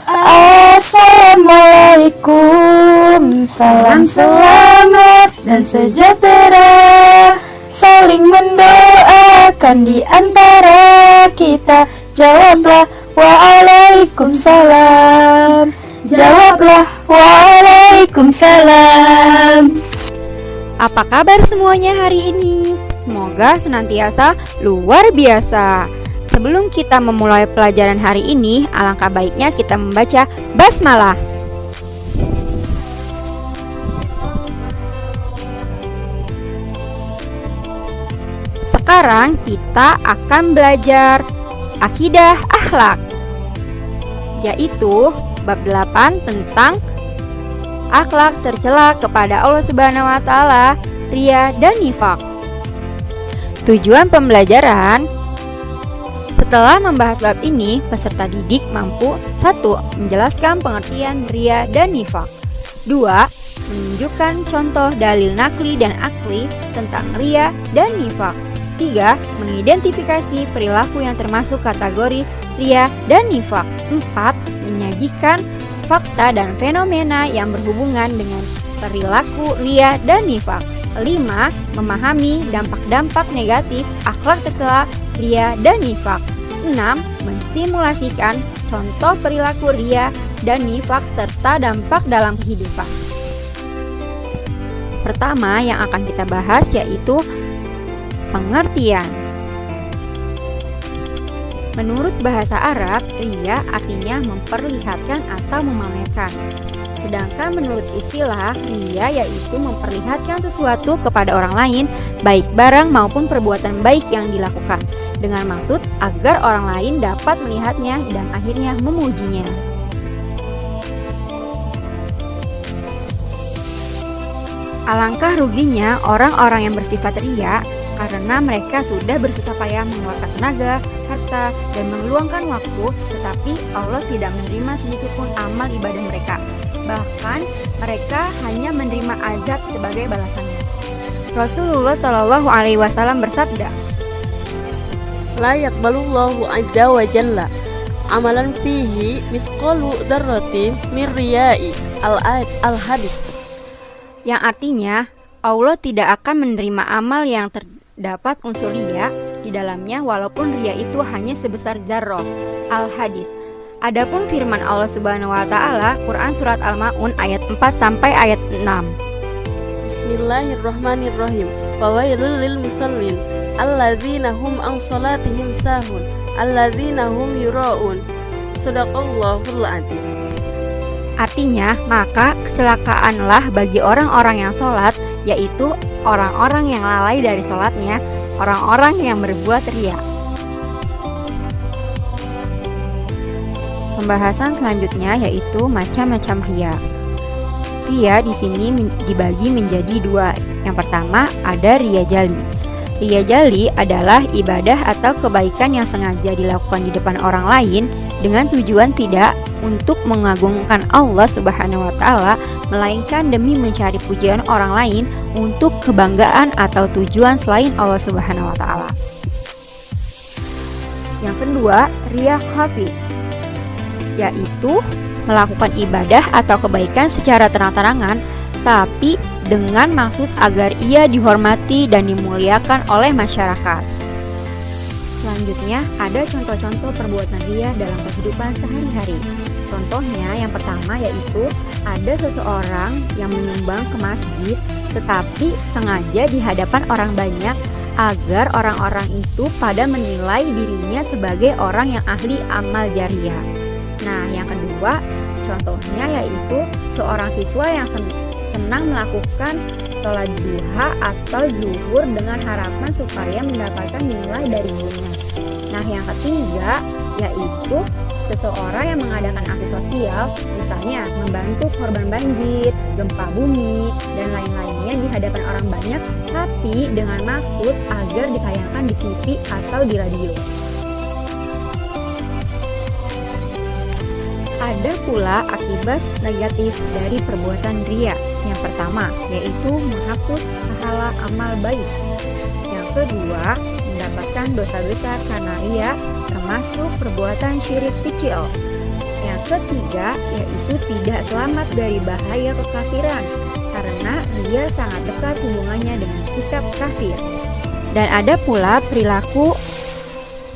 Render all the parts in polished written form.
Assalamualaikum, salam selamat dan sejahtera. Saling mendoakan di antara kita. Jawablah waalaikumsalam. Jawablah waalaikumsalam. Apa kabar semuanya hari ini? Semoga senantiasa luar biasa. Sebelum kita memulai pelajaran hari ini, alangkah baiknya kita membaca basmalah. Sekarang kita akan belajar akidah akhlak, yaitu bab 8 tentang akhlak tercela kepada Allah Subhanahu wa taala, riya dan nifaq. Tujuan pembelajaran: setelah membahas bab ini, peserta didik mampu 1. Menjelaskan pengertian riya dan nifaq. 2. Menunjukkan contoh dalil nakli dan akli tentang riya dan nifaq. 3. Mengidentifikasi perilaku yang termasuk kategori riya dan nifaq. 4. Menyajikan fakta dan fenomena yang berhubungan dengan perilaku riya dan nifaq. 5. Memahami dampak-dampak negatif akhlak tercela riya dan nifaq. 6. Mensimulasikan contoh perilaku riya dan nifaq serta dampak dalam kehidupan. Pertama yang akan kita bahas yaitu pengertian. Menurut bahasa Arab, riya artinya memperlihatkan atau memamerkan. Sedangkan menurut istilah, riya yaitu memperlihatkan sesuatu kepada orang lain, baik barang maupun perbuatan baik yang dilakukan, dengan maksud agar orang lain dapat melihatnya dan akhirnya memujinya. Alangkah ruginya orang-orang yang bersifat riya, karena mereka sudah bersusah payah mengeluarkan tenaga, harta, dan meluangkan waktu, tetapi Allah tidak menerima sedikitpun amal ibadah mereka. Bahkan mereka hanya menerima azab sebagai balasannya. Rasulullah Shallallahu Alaihi Wasallam bersabda, La yaqbalullahu azza wa jalla amalan fihi misqalu darratin min riya'i al-hadis. Yang artinya Allah tidak akan menerima amal yang terdapat unsur riya di dalamnya walaupun riya itu hanya sebesar zarrah. Al-hadis. Adapun firman Allah Subhanahu wa taala, Quran surat Al-Maun ayat 4 sampai ayat 6. Bismillahirrahmanirrahim. Fawailul lil musallin alladzina hum an salatihim sahun alladzina hum yuraun. Shadaqallahul adzim. Artinya, maka kecelakaanlah bagi orang-orang yang sholat, yaitu orang-orang yang lalai dari sholatnya, orang-orang yang berbuat riya. Pembahasan selanjutnya yaitu macam-macam riya. Riya di sini dibagi menjadi 2. Yang pertama ada riya jali. Riya jali adalah ibadah atau kebaikan yang sengaja dilakukan di depan orang lain dengan tujuan tidak untuk mengagungkan Allah Subhanahu wa taala, melainkan demi mencari pujian orang lain untuk kebanggaan atau tujuan selain Allah Subhanahu wa taala. Yang kedua, riya khafi, yaitu melakukan ibadah atau kebaikan secara terang-terangan tapi dengan maksud agar ia dihormati dan dimuliakan oleh masyarakat. Selanjutnya, ada contoh-contoh perbuatan riya dalam kehidupan sehari-hari. Contohnya yang pertama yaitu ada seseorang yang menyumbang ke masjid tetapi sengaja di hadapan orang banyak agar orang-orang itu pada menilai dirinya sebagai orang yang ahli amal jariah. Nah, yang kedua contohnya yaitu seorang siswa yang senang melakukan sholat duha atau zuhur dengan harapan supaya mendapatkan nilai dari gurunya. Nah, yang ketiga yaitu seseorang yang mengadakan aksi sosial, misalnya membantu korban banjir, gempa bumi, dan lain-lainnya di hadapan orang banyak, tapi dengan maksud agar ditayangkan di TV atau di radio. Ada pula akibat negatif dari perbuatan riya. Yang pertama yaitu menghapus pahala amal baik. Yang kedua, mendapatkan dosa besar karena riya, termasuk perbuatan syirik kecil. Yang ketiga yaitu tidak selamat dari bahaya kekafiran, karena ria sangat dekat hubungannya dengan sikap kafir. Dan ada pula perilaku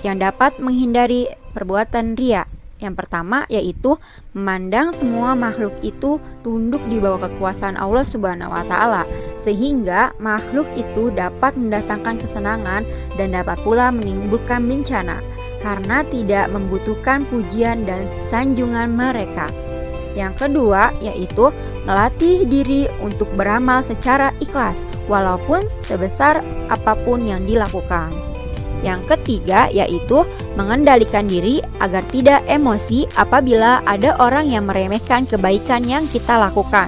yang dapat menghindari perbuatan ria. Yang pertama yaitu memandang semua makhluk itu tunduk di bawah kekuasaan Allah Subhanahu wa taala, sehingga makhluk itu dapat mendatangkan kesenangan dan dapat pula menimbulkan bencana karena tidak membutuhkan pujian dan sanjungan mereka. Yang kedua yaitu melatih diri untuk beramal secara ikhlas walaupun sebesar apapun yang dilakukan. Yang ketiga yaitu mengendalikan diri agar tidak emosi apabila ada orang yang meremehkan kebaikan yang kita lakukan.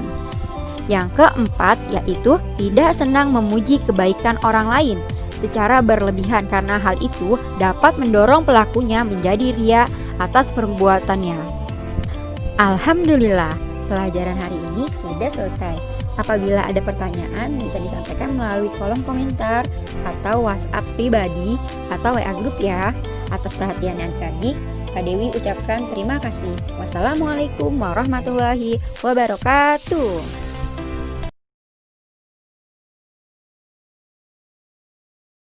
Yang keempat yaitu tidak senang memuji kebaikan orang lain secara berlebihan karena hal itu dapat mendorong pelakunya menjadi ria atas perbuatannya. Alhamdulillah, pelajaran hari ini sudah selesai. Apabila ada pertanyaan bisa disampaikan melalui kolom komentar atau WhatsApp pribadi atau WA grup ya. Atas perhatian yang adik, Kak Dewi ucapkan terima kasih. Wassalamualaikum warahmatullahi wabarakatuh.